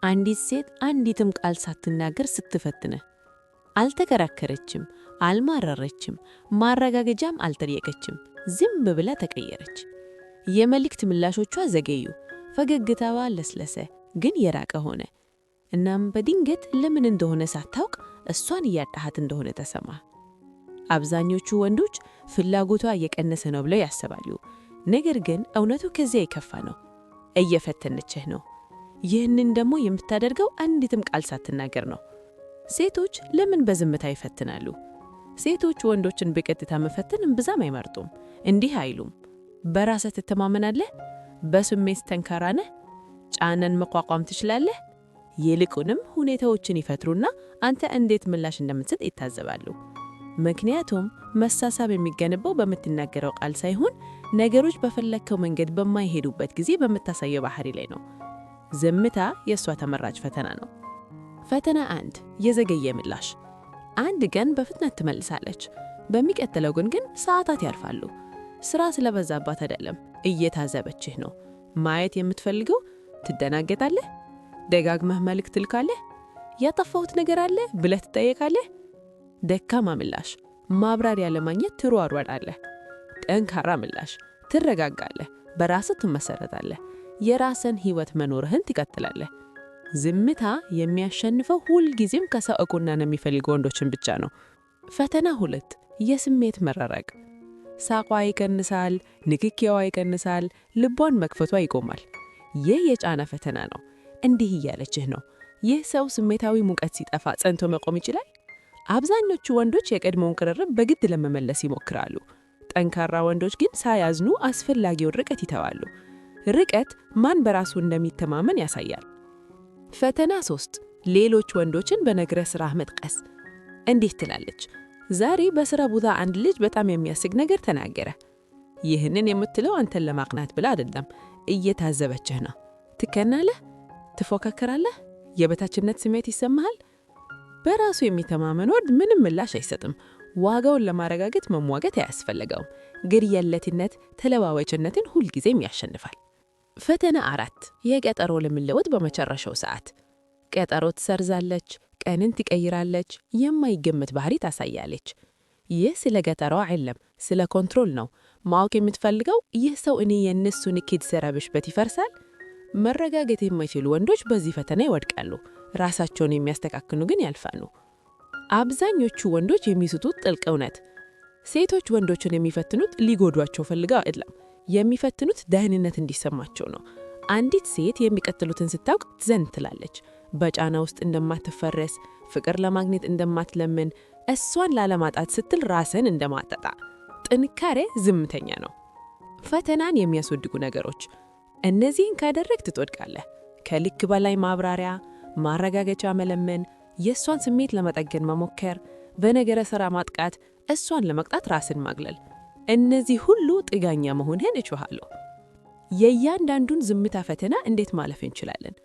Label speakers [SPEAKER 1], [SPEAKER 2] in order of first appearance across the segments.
[SPEAKER 1] አንዲት ሴት አንዲትም ቃል ሳትናገር ስትፈትንህ አልተከራከረችም፣ አልማረረችም፣ ማረጋገጃም አልጠየቀችም። ዝም ብላ ተቀየረች። የመልእክት ምላሾቿ ዘገዩ፣ ፈገግታዋ ለስለሰ፣ ግን የራቀ ሆነ። እናም በድንገት ለምን እንደሆነ ሳታውቅ እሷን እያጣሃት እንደሆነ ተሰማ። አብዛኞቹ ወንዶች ፍላጎቷ እየቀነሰ ነው ብለው ያስባሉ። ነገር ግን እውነቱ ከዚያ የከፋ ነው። እየፈተነችህ ነው። ይህንን ደግሞ የምታደርገው አንዲትም ቃል ሳትናገር ነው። ሴቶች ለምን በዝምታ ይፈትናሉ? ሴቶች ወንዶችን በቀጥታ መፈተን እምብዛም አይመርጡም። እንዲህ አይሉም፣ በራስህ ትተማመናለህ? በስሜት ጠንካራ ነህ? ጫናን መቋቋም ትችላለህ? ይልቁንም ሁኔታዎችን ይፈትሩና አንተ እንዴት ምላሽ እንደምትሰጥ ይታዘባሉ። ምክንያቱም መሳሳብ የሚገነባው በምትናገረው ቃል ሳይሆን ነገሮች በፈለግከው መንገድ በማይሄዱበት ጊዜ በምታሳየው ባህሪ ላይ ነው። ዝምታ የእሷ ተመራጭ ፈተና ነው። ፈተና 1 የዘገየ ምላሽ። አንድ ቀን በፍጥነት ትመልሳለች፣ በሚቀጥለው ግን ሰዓታት ያልፋሉ። ስራ ስለበዛባት አይደለም፣ እየታዘበችህ ነው። ማየት የምትፈልገው ትደናገጣለህ፣ ደጋግመህ መልእክት ትልካለህ፣ ያጠፋሁት ነገር አለ ብለህ ትጠየቃለህ። ደካማ ምላሽ፣ ማብራሪያ ለማግኘት ትሯሯጣለህ። ጠንካራ ምላሽ፣ ትረጋጋለህ፣ በራስህ ትመሰረታለህ፣ የራስን ህይወት መኖርህን ትቀጥላለህ። ዝምታ የሚያሸንፈው ሁልጊዜም ከሰው እቁናን የሚፈልጉ ወንዶችን ብቻ ነው። ፈተና 2 የስሜት መራራቅ። ሳቋ ይቀንሳል፣ ንክኪያዋ ይቀንሳል፣ ልቧን መክፈቷ ይቆማል። ይህ የጫና ፈተና ነው። እንዲህ እያለችህ ነው፣ ይህ ሰው ስሜታዊ ሙቀት ሲጠፋ ጸንቶ መቆም ይችላል? አብዛኞቹ ወንዶች የቀድሞውን ቅርርብ በግድ ለመመለስ ይሞክራሉ። ጠንካራ ወንዶች ግን ሳያዝኑ አስፈላጊውን ርቀት ይተዋሉ። ርቀት ማን በራሱ እንደሚተማመን ያሳያል። ፈተና 3 ሌሎች ወንዶችን በነገረ ሥራህ መጥቀስ። እንዲህ ትላለች፣ ዛሬ በሥራ ቦታ አንድ ልጅ በጣም የሚያስቅ ነገር ተናገረ። ይህንን የምትለው አንተን ለማቅናት ብላ አይደለም፣ እየታዘበችህ ነው። ትከናለህ፣ ትፎካከራለህ፣ የበታችነት ስሜት ይሰማሃል። በራሱ የሚተማመን ወንድ ምንም ምላሽ አይሰጥም። ዋጋውን ለማረጋገጥ መሟገት አያስፈልገውም። ግርየለትነት ተለዋዋጭነትን ሁልጊዜም ያሸንፋል። ፈተና 4 የቀጠሮ ልምልውጥ በመጨረሻው ሰዓት። ቀጠሮ ትሰርዛለች፣ ቀንን ትቀይራለች፣ የማይገመት ባህሪ ታሳያለች። ይህ ስለ ቀጠሮዋ አይደለም፣ ስለ ኮንትሮል ነው። ማወቅ የምትፈልገው ይህ ሰው እኔ የእነሱ ንኪድ ስረብሽበት ይፈርሳል? መረጋገጥ የማይችሉ ወንዶች በዚህ ፈተና ይወድቃሉ። ራሳቸውን የሚያስተካክሉ ግን ያልፋሉ። አብዛኞቹ ወንዶች የሚስቱት ጥልቅ እውነት። ሴቶች ወንዶችን የሚፈትኑት ሊጎዷቸው ፈልገው አይደለም፣ የሚፈትኑት ደህንነት እንዲሰማቸው ነው። አንዲት ሴት የሚቀጥሉትን ስታውቅ ዘንድ ትላለች። በጫና ውስጥ እንደማትፈረስ፣ ፍቅር ለማግኘት እንደማትለምን፣ እሷን ላለማጣት ስትል ራስን እንደማጠጣ። ጥንካሬ ዝምተኛ ነው። ፈተናን የሚያስወድቁ ነገሮች። እነዚህን ካደረግ ትወድቃለህ። ከልክ በላይ ማብራሪያ፣ ማረጋገጫ መለመን፣ የእሷን ስሜት ለመጠገን መሞከር፣ በነገረ ሥራ ማጥቃት፣ እሷን ለመቅጣት ራስን ማግለል። እነዚህ ሁሉ ጥጋኛ መሆንህን እችሃለሁ። የእያንዳንዱን ዝምታ ፈተና እንዴት ማለፍ እንችላለን?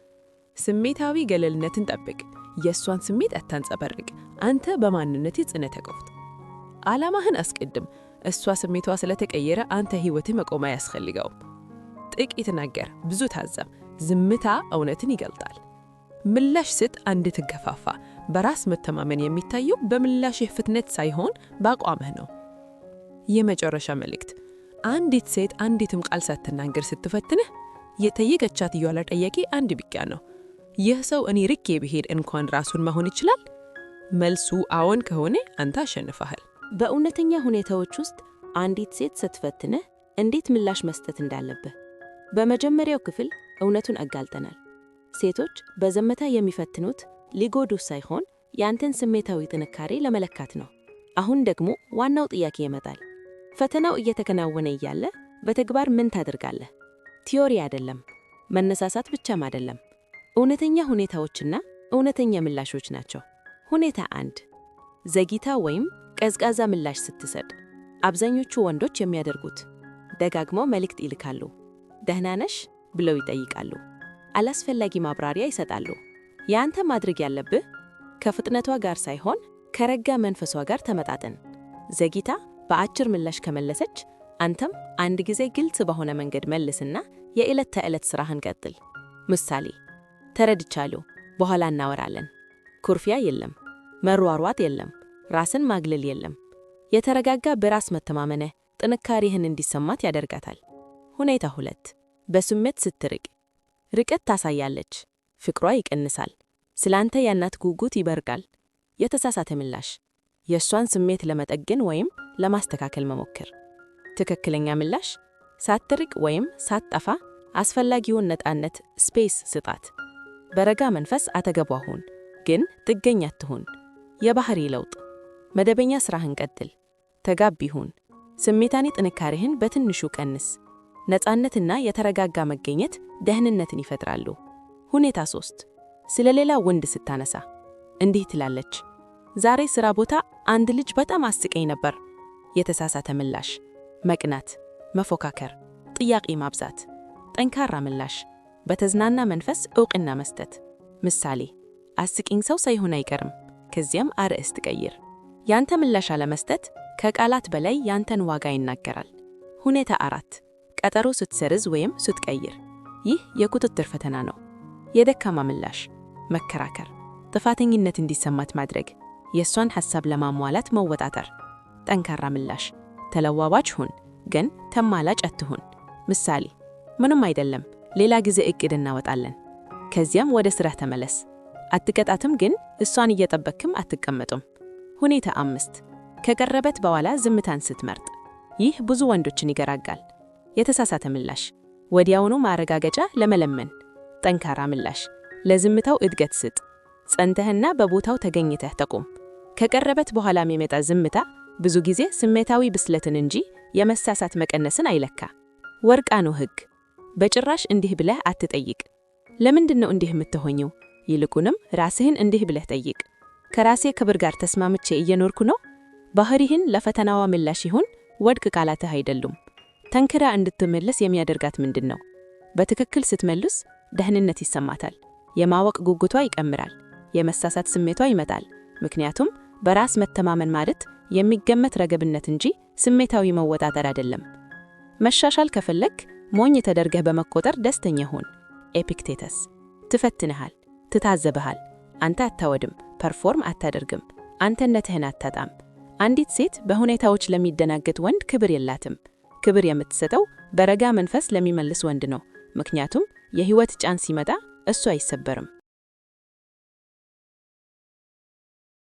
[SPEAKER 1] ስሜታዊ ገለልነትን ጠብቅ። የእሷን ስሜት አታንጸባርቅ። አንተ በማንነት ጽንተ ቆፍት። ዓላማህን አስቀድም። እሷ ስሜቷ ስለተቀየረ አንተ ሕይወትህ መቆም አያስፈልገውም። ጥቂት ነገር፣ ብዙ ታዘብ። ዝምታ እውነትን ይገልጣል። ምላሽ ስጥ፣ አንድ ትገፋፋ። በራስ መተማመን የሚታየው በምላሽህ ፍጥነት ሳይሆን በአቋምህ ነው። የመጨረሻ መልእክት። አንዲት ሴት አንዲትም ቃል ሳትናገር ስትፈትንህ የጠየቀቻት ያለ ጥያቄ አንድ ብቻ ነው። ይህ ሰው እኔ ርቄ ብሄድ እንኳን ራሱን መሆን ይችላል? መልሱ አዎን ከሆነ አንተ አሸንፈሃል።
[SPEAKER 2] በእውነተኛ ሁኔታዎች ውስጥ አንዲት ሴት ስትፈትንህ እንዴት ምላሽ መስጠት እንዳለብህ በመጀመሪያው ክፍል እውነቱን አጋልጠናል። ሴቶች በዝምታ የሚፈትኑት ሊጎዱ ሳይሆን ያንተን ስሜታዊ ጥንካሬ ለመለካት ነው። አሁን ደግሞ ዋናው ጥያቄ ይመጣል። ፈተናው እየተከናወነ እያለ በተግባር ምን ታደርጋለህ? ቲዮሪ አይደለም፣ መነሳሳት ብቻም አይደለም። እውነተኛ ሁኔታዎችና እውነተኛ ምላሾች ናቸው። ሁኔታ 1 ዘግይታ ወይም ቀዝቃዛ ምላሽ ስትሰጥ። አብዛኞቹ ወንዶች የሚያደርጉት ደጋግመው መልእክት ይልካሉ። ደህና ነሽ ብለው ይጠይቃሉ። አላስፈላጊ ማብራሪያ ይሰጣሉ። ያንተ ማድረግ ያለብህ ከፍጥነቷ ጋር ሳይሆን ከረጋ መንፈሷ ጋር ተመጣጠን። ዘግይታ በአጭር ምላሽ ከመለሰች አንተም አንድ ጊዜ ግልጽ በሆነ መንገድ መልስና የዕለት ተዕለት ስራህን ቀጥል። ምሳሌ፣ ተረድቻለሁ፣ በኋላ እናወራለን። ኩርፊያ የለም፣ መሯሯጥ የለም፣ ራስን ማግለል የለም። የተረጋጋ በራስ መተማመንህ ጥንካሬህን እንዲሰማት ያደርጋታል። ሁኔታ 2 በስሜት ስትርቅ። ርቀት ታሳያለች፣ ፍቅሯ ይቀንሳል፣ ስላንተ ያናት ጉጉት ይበርጋል። የተሳሳተ ምላሽ፣ የእሷን ስሜት ለመጠገን ወይም ለማስተካከል መሞከር። ትክክለኛ ምላሽ፣ ሳትርቅ ወይም ሳትጠፋ አስፈላጊውን ነፃነት ስፔስ ስጣት። በረጋ መንፈስ አጠገቧ ሁን፣ ግን ጥገኛ አትሁን። የባህሪ ለውጥ፣ መደበኛ ስራህን ቀጥል፣ ተጋቢ ሁን። ስሜታዊ ጥንካሬህን በትንሹ ቀንስ። ነፃነትና የተረጋጋ መገኘት ደህንነትን ይፈጥራሉ። ሁኔታ 3 ስለ ሌላ ወንድ ስታነሳ። እንዲህ ትላለች፣ ዛሬ ስራ ቦታ አንድ ልጅ በጣም አስቀኝ ነበር። የተሳሳተ ምላሽ፣ መቅናት፣ መፎካከር፣ ጥያቄ ማብዛት። ጠንካራ ምላሽ፣ በተዝናና መንፈስ ዕውቅና መስጠት። ምሳሌ፣ አስቂኝ ሰው ሳይሆን አይቀርም። ከዚያም አርዕስት ቀይር። ያንተ ምላሽ አለመስጠት ከቃላት በላይ ያንተን ዋጋ ይናገራል። ሁኔታ 4 ቀጠሮ ስትሰርዝ ወይም ስትቀይር። ይህ የቁጥጥር ፈተና ነው። የደካማ ምላሽ፣ መከራከር፣ ጥፋተኝነት እንዲሰማት ማድረግ፣ የእሷን ሐሳብ ለማሟላት መወጣጠር። ጠንካራ ምላሽ፣ ተለዋዋጭ ሁን፣ ግን ተማላጭ አትሁን። ምሳሌ፣ ምንም አይደለም፣ ሌላ ጊዜ እቅድ እናወጣለን። ከዚያም ወደ ስራህ ተመለስ። አትቀጣትም፣ ግን እሷን እየጠበክም አትቀመጡም። ሁኔታ 5 ከቀረበት በኋላ ዝምታን ስትመርጥ። ይህ ብዙ ወንዶችን ይገራጋል። የተሳሳተ ምላሽ፣ ወዲያውኑ ማረጋገጫ ለመለመን። ጠንካራ ምላሽ፣ ለዝምታው እድገት ስጥ። ጸንተህና በቦታው ተገኝተህ ተቁም። ከቀረበት በኋላም የሚመጣ ዝምታ ብዙ ጊዜ ስሜታዊ ብስለትን እንጂ የመሳሳት መቀነስን አይለካ። ወርቃኑ ሕግ፣ በጭራሽ እንዲህ ብለህ አትጠይቅ። ለምንድነው እንዲህ የምትሆኚው? ይልቁንም ራስህን እንዲህ ብለህ ጠይቅ። ከራሴ ክብር ጋር ተስማምቼ እየኖርኩ ነው? ባህሪህን ለፈተናዋ ምላሽ ይሁን፣ ወድቅ ቃላትህ አይደሉም። ተንክራ እንድትመለስ የሚያደርጋት ምንድን ነው? በትክክል ስትመልስ ደህንነት ይሰማታል። የማወቅ ጉጉቷ ይቀምራል። የመሳሳት ስሜቷ ይመጣል። ምክንያቱም በራስ መተማመን ማለት የሚገመት ረገብነት እንጂ ስሜታዊ መወጣጠር አይደለም። መሻሻል ከፈለክ ሞኝ ተደርገህ በመቆጠር ደስተኛ ሁን። ኤፒክቴተስ፣ ትፈትንሃል፣ ትታዘብሃል። አንተ አታወድም፣ ፐርፎርም አታደርግም፣ አንተነትህን አታጣም። አንዲት ሴት በሁኔታዎች ለሚደናገጥ ወንድ ክብር የላትም። ክብር የምትሰጠው በረጋ መንፈስ ለሚመልስ ወንድ ነው። ምክንያቱም የህይወት ጫን ሲመጣ እሱ አይሰበርም።